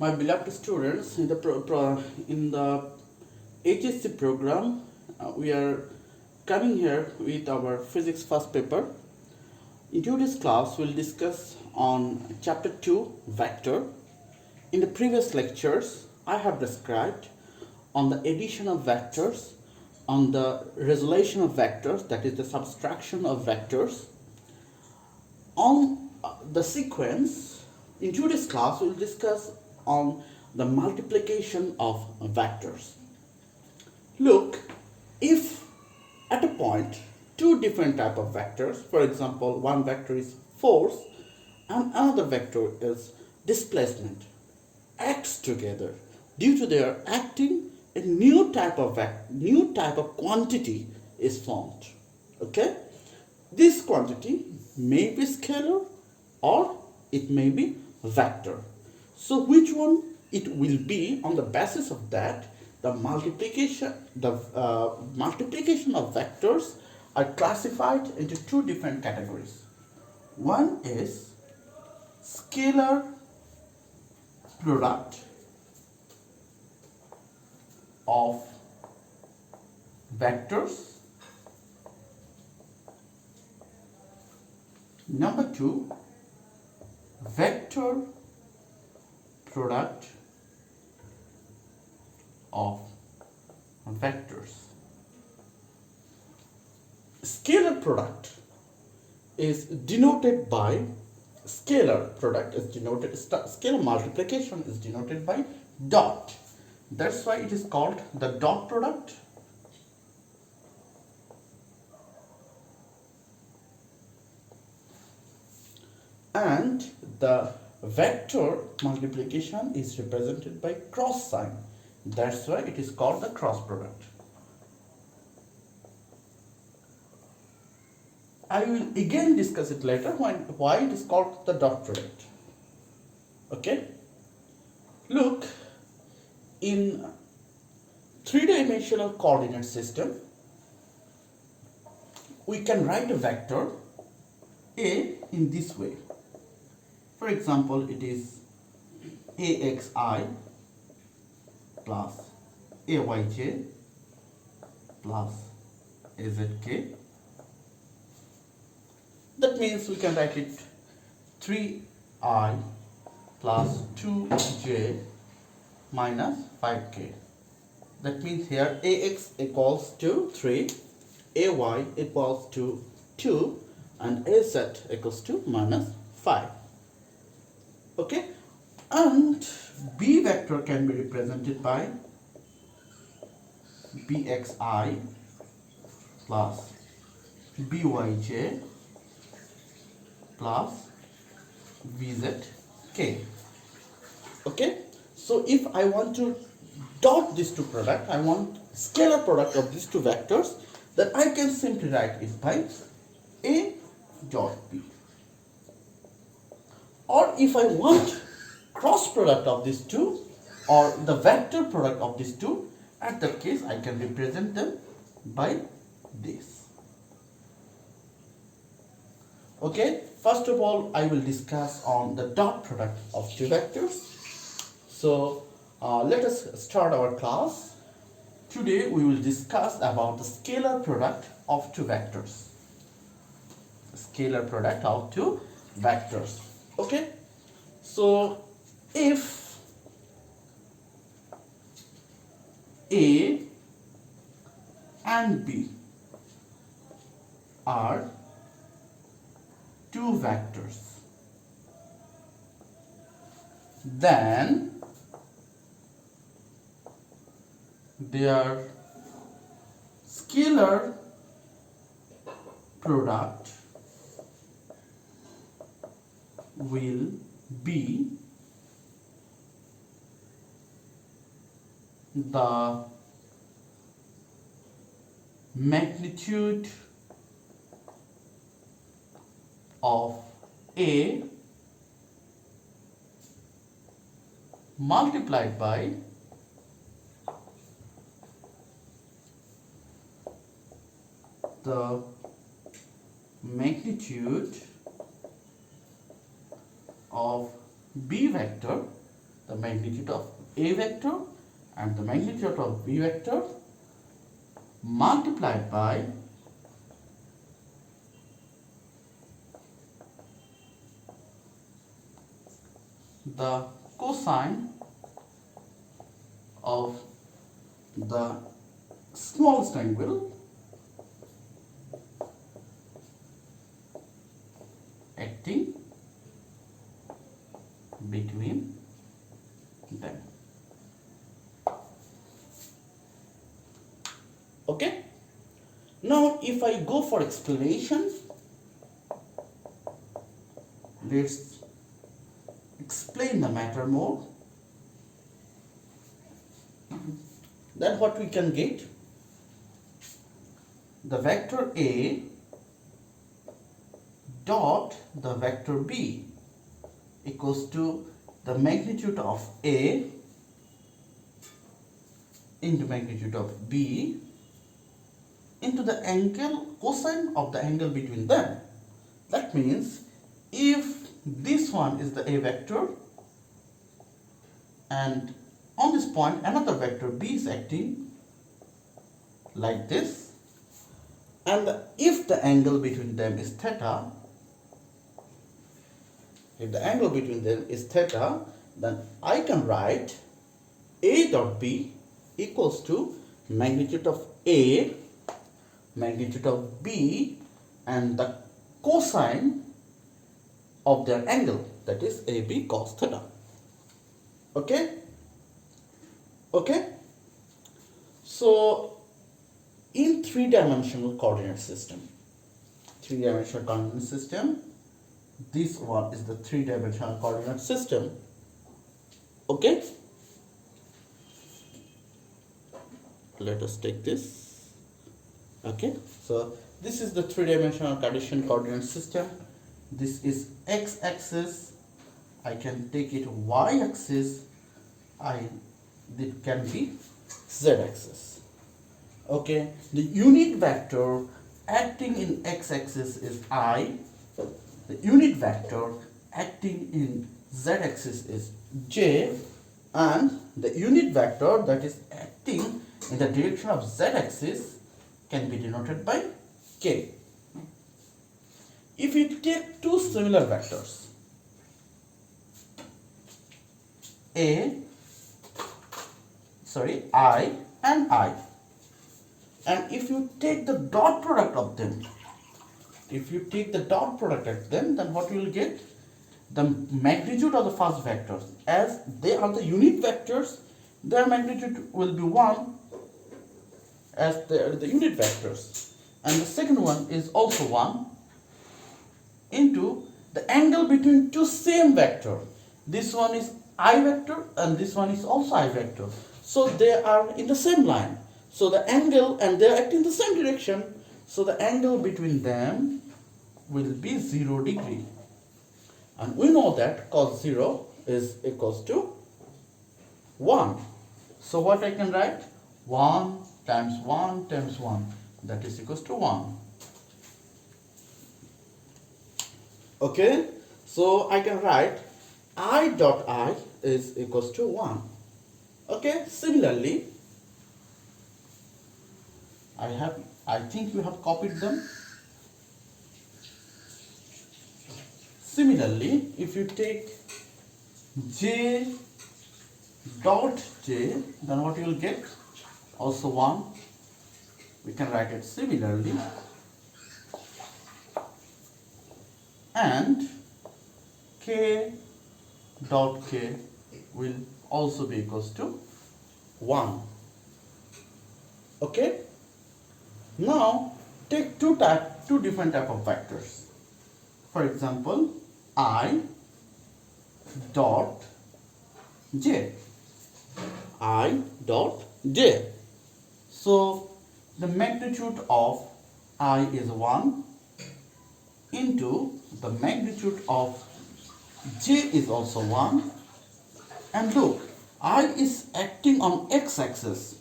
My beloved students, in the HSC program, we are coming here with our physics first paper. In today's class, we'll discuss on chapter 2, vector. In the previous lectures, I have described on the addition of vectors, on the resolution of vectors, that is the subtraction of vectors. On the sequence, in today's class, we'll discuss on the multiplication of vectors. Look, if at a point two different type of vectors, for example, one vector is force and another vector is displacement, acts together, due to their acting, a new type of quantity is formed. Okay, this quantity may be scalar or it may be vector. So which one it will be? On the basis of that, the multiplication of vectors are classified into two different categories. One is scalar product of vectors. Number two, vector product of vectors. Scalar product is denoted by scalar multiplication is denoted by dot. That's why it is called the dot product. And the vector multiplication is represented by cross sign. That's why it is called the cross product. I will again discuss it later why it is called the dot product. Okay? Look, in three-dimensional coordinate system, we can write a vector A in this way. For example, it is AXI plus AYJ plus AZK. That means we can write it 3I plus 2J minus 5K. That means here AX equals to 3, AY equals to 2 and AZ equals to minus 5. Okay, and B vector can be represented by BXI plus BYJ plus VZK. Okay, so if I want to dot these two products, I want scalar product of these two vectors, then I can simply write it by A dot B. Or if I want cross product of these two or the vector product of these two, at that case I can represent them by this. Okay, first of all I will discuss on the dot product of two vectors. So let us start our class. Today we will discuss about the scalar product of two vectors. Scalar product of two vectors. Okay, so if A and B are two vectors, then their scalar product will be the magnitude of A multiplied by the magnitude of B vector, the magnitude of A vector and the magnitude of B vector multiplied by the cosine of the smallest angle acting between them. Okay? Now if I go for explanation, let's explain the matter more. Then what we can get? The vector A dot the vector B equals to the magnitude of A into magnitude of B into the angle cosine of the angle between them. That means if this one is the A vector and on this point another vector B is acting like this, and if the angle between them is theta, then I can write A dot B equals to magnitude of A, magnitude of B, and the cosine of their angle, that is AB cos theta. Okay? Okay? So in three-dimensional coordinate system, this one is the three-dimensional coordinate system. Okay? Let us take this. Okay? So this is the three-dimensional Cartesian coordinate system. This is x-axis. I can take it y-axis. It can be z-axis. Okay? The unit vector acting in x-axis is I. The unit vector acting in z-axis is j, and the unit vector that is acting in the direction of z-axis can be denoted by k. If you take two similar vectors, I and I, and if you take the dot product of them, then what you will get? The magnitude of the first vectors, as they are the unit vectors, their magnitude will be 1 as they are the unit vectors, and the second one is also 1 into the angle between two same vector. This one is I vector and this one is also I vector, so they are in the same line, so the angle, and they are acting in the same direction, so the angle between them will be 0 degree, and we know that cos 0 is equals to 1. So what I can write? 1 times 1 times 1, that is equals to 1. Okay, so I can write I dot I is equals to 1. Okay, similarly, I think you have copied them. Similarly, if you take j dot j, then what you will get? Also 1. We can write it similarly. And k dot k will also be equals to 1. Okay? Now take two different type of vectors. For example, I dot j. So the magnitude of I is 1 into the magnitude of j is also 1, and look, I is acting on x-axis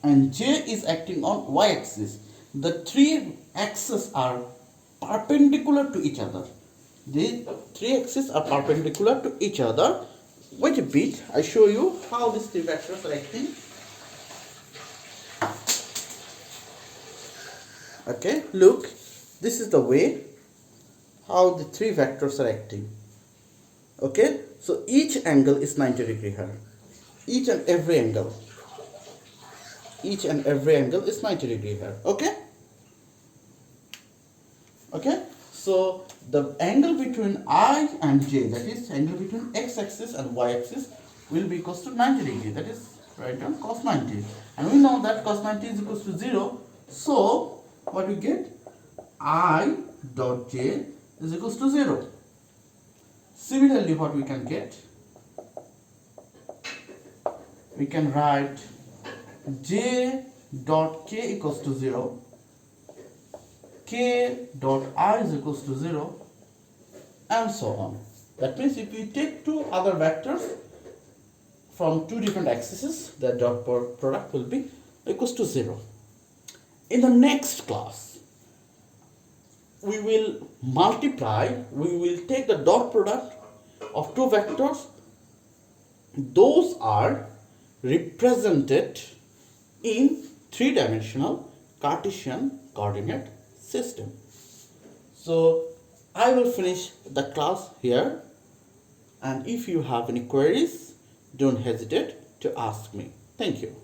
and j is acting on y-axis. The three axes are perpendicular to each other. The three axes are perpendicular to each other. Wait a bit, I show you how these three vectors are acting. Okay, look, this is the way how the three vectors are acting. Okay, so each angle is 90 degree here. Each and every angle is 90 degree here. Okay, so the angle between I and J, that is angle between x axis and y axis, will be equals to 90 degree, that is right on cos 90, and we know that cos 90 is equals to 0. So what we get, I dot J is equals to 0. Similarly, what we can get, we can write J dot K equals to 0, K dot I is equals to 0, and so on. That means if we take two other vectors from two different axes, the dot product will be equals to 0. In the next class, we will take the dot product of two vectors. Those are represented in three-dimensional Cartesian coordinate system. So I will finish the class here, and if you have any queries, don't hesitate to ask me. Thank you.